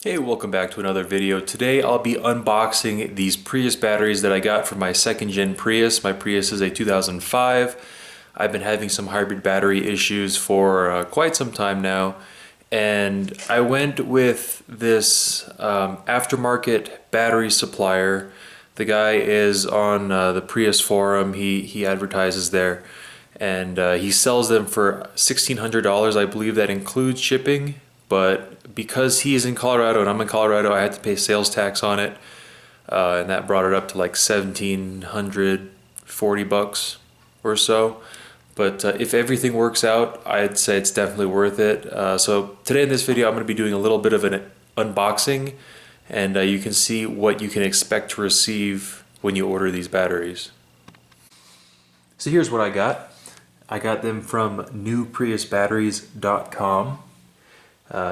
Hey, welcome back to another video. Today I'll be unboxing these Prius batteries that I got from my second gen Prius. My Prius is a 2005. I've been having some hybrid battery issues for quite some time now, and I went with this aftermarket battery supplier. The guy is on the Prius forum. He advertises there, and he sells them for $1,600. I believe that includes shipping. But because he is in Colorado and I'm in Colorado, I had to pay sales tax on it, and that brought it up to like $1,740 or so. But if everything works out, I'd say it's definitely worth it. So today in this video, I'm going to be doing a little bit of an unboxing, and you can see what you can expect to receive when you order these batteries. So here's what I got. I got them from NewPriusBatteries.com.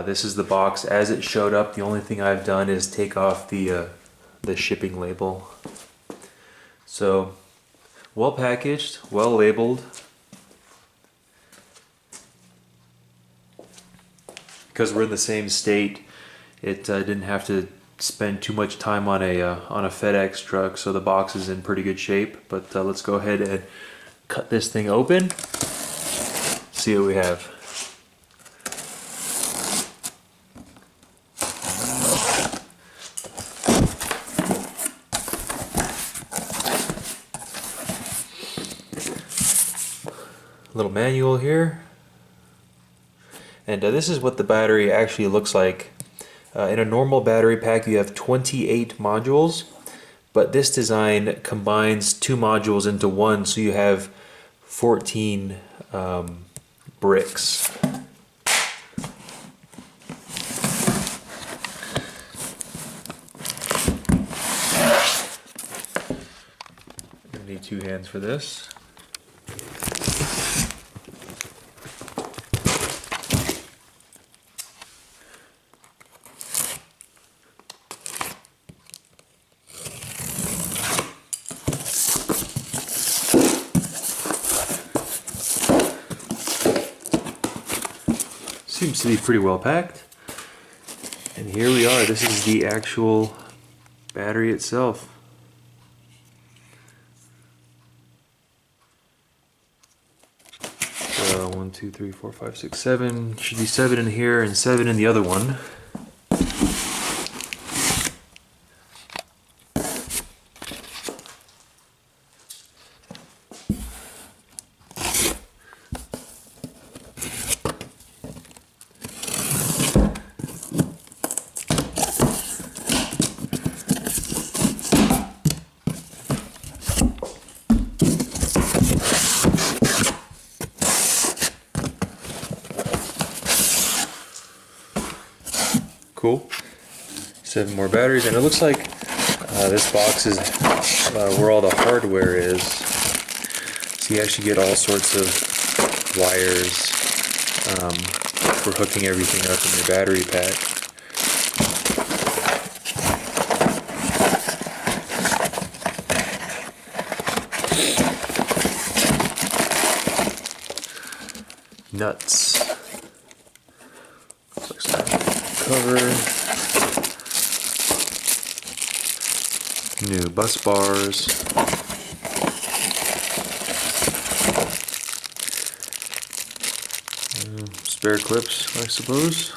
This is the box as it showed up. The only thing I've done is take off the shipping label. So, well packaged, well labeled. Because we're in the same state, it didn't have to spend too much time on a FedEx truck, so the box is in pretty good shape. But let's go ahead and cut this thing open. See what we have. Little manual here, and this is what the battery actually looks like. In a normal battery pack you have 28 modules, but this design combines 2 modules into one, so you have 14 bricks. I need 2 hands for this. Seems to be pretty well packed. And here we are. This is the actual battery itself. So 1, 2, 3, 4, 5, 6, 7. Should be 7 in here and 7 in the other one. Cool. 7 more batteries, and it looks like this box is where all the hardware is. So you actually get all sorts of wires for hooking everything up in your battery pack. Nuts. Cover. New bus bars. Spare clips, I suppose.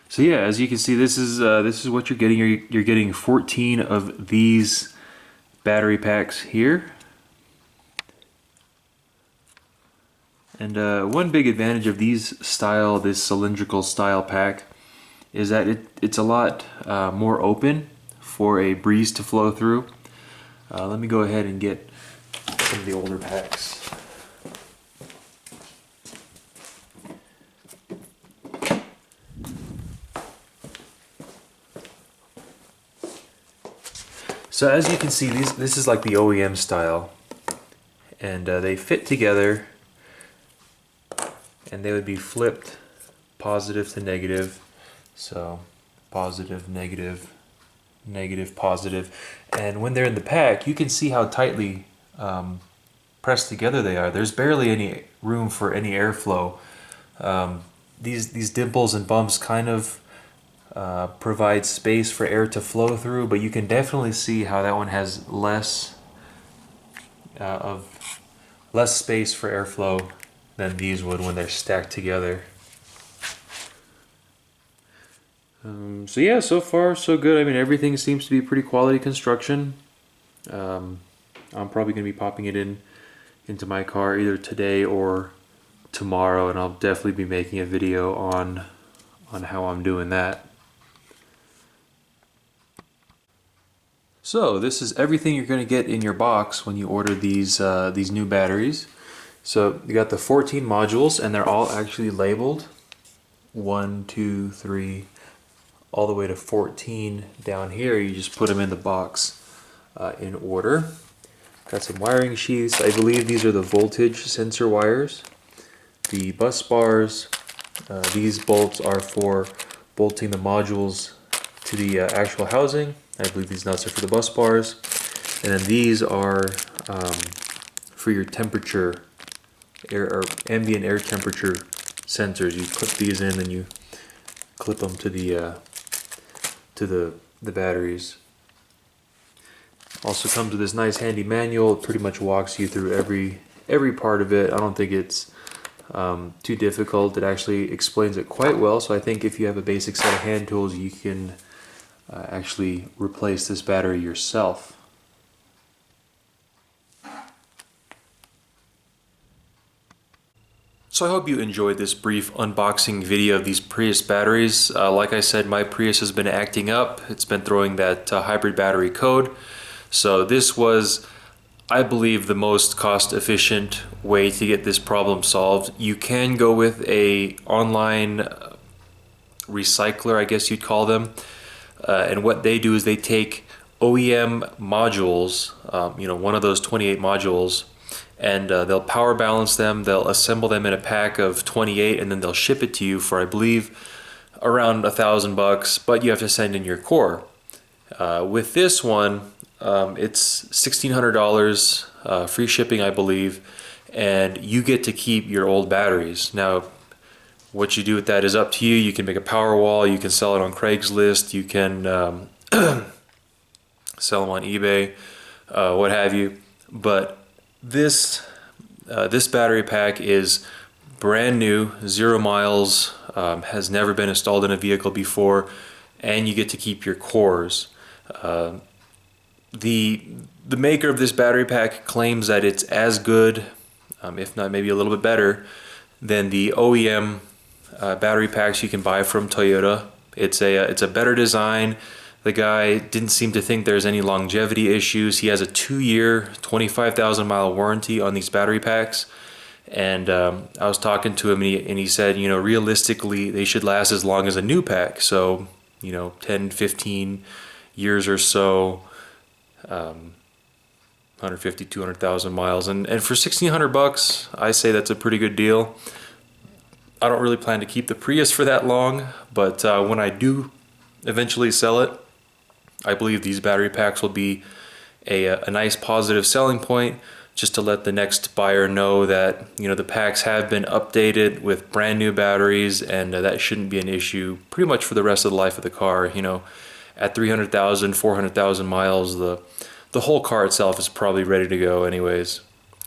So yeah, as you can see, this is what you're getting. You're getting 14 of these battery packs here. And one big advantage of this cylindrical style pack, is that it's a lot more open for a breeze to flow through. Let me go ahead and get some of the older packs. So as you can see, this is like the OEM style, and they fit together, and they would be flipped positive to negative. So positive, negative, negative, positive. And when they're in the pack, you can see how tightly pressed together they are. There's barely any room for any airflow. These dimples and bumps kind of provide space for air to flow through, but you can definitely see how that one has less space for airflow than these would when they're stacked together. So yeah, so far so good. I mean, everything seems to be pretty quality construction. I'm probably going to be popping it into my car either today or tomorrow, and I'll definitely be making a video on how I'm doing that. So this is everything you're going to get in your box when you order these new batteries. So you got the 14 modules, and they're all actually labeled 1, 2, 3, all the way to 14 down here. You just put them in the box in order. Got some wiring sheaths. I believe these are the voltage sensor wires. The bus bars, these bolts are for bolting the modules to the actual housing. I believe these nuts are for the bus bars. And then these are for your temperature, or ambient air temperature sensors. You clip these in and you clip them to the batteries. Also comes with this nice handy manual. It pretty much walks you through every part of it. I don't think it's too difficult. It actually explains it quite well. So I think if you have a basic set of hand tools, you can actually replace this battery yourself. So I hope you enjoyed this brief unboxing video of these Prius batteries. Like I said, my Prius has been acting up. It's been throwing that hybrid battery code. So this was, I believe, the most cost-efficient way to get this problem solved. You can go with a online recycler, I guess you'd call them. And what they do is they take OEM modules, one of those 28 modules, and they'll power balance them. They'll assemble them in a pack of 28, and then they'll ship it to you for, I believe, around $1,000. But you have to send in your core. With this one, it's $1,600 free shipping, I believe, and you get to keep your old batteries. Now, what you do with that is up to you. You can make a power wall. You can sell it on Craigslist. You can sell them on eBay, what have you. But this battery pack is brand new, 0 miles, has never been installed in a vehicle before, and you get to keep your cores. The maker of this battery pack claims that it's as good, if not maybe a little bit better, than the OEM battery packs you can buy from Toyota. It's a better design. The guy didn't seem to think there's any longevity issues. He has a 2-year, 25,000 mile warranty on these battery packs. And I was talking to him, and he said, realistically, they should last as long as a new pack. So, 10, 15 years or so, 150, 200,000 miles. And for $1,600, I say that's a pretty good deal. I don't really plan to keep the Prius for that long, but when I do eventually sell it, I believe these battery packs will be a nice positive selling point, just to let the next buyer know that the packs have been updated with brand new batteries, and that shouldn't be an issue pretty much for the rest of the life of the car. At 300,000, 400,000 miles, the whole car itself is probably ready to go anyways.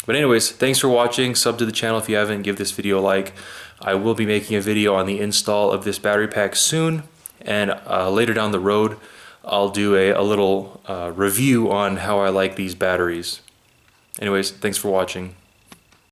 But anyways, thanks for watching. Sub to the channel if you haven't. Give this video a like. I will be making a video on the install of this battery pack soon, and later down the road I'll do a little review on how I like these batteries. Anyways, thanks for watching.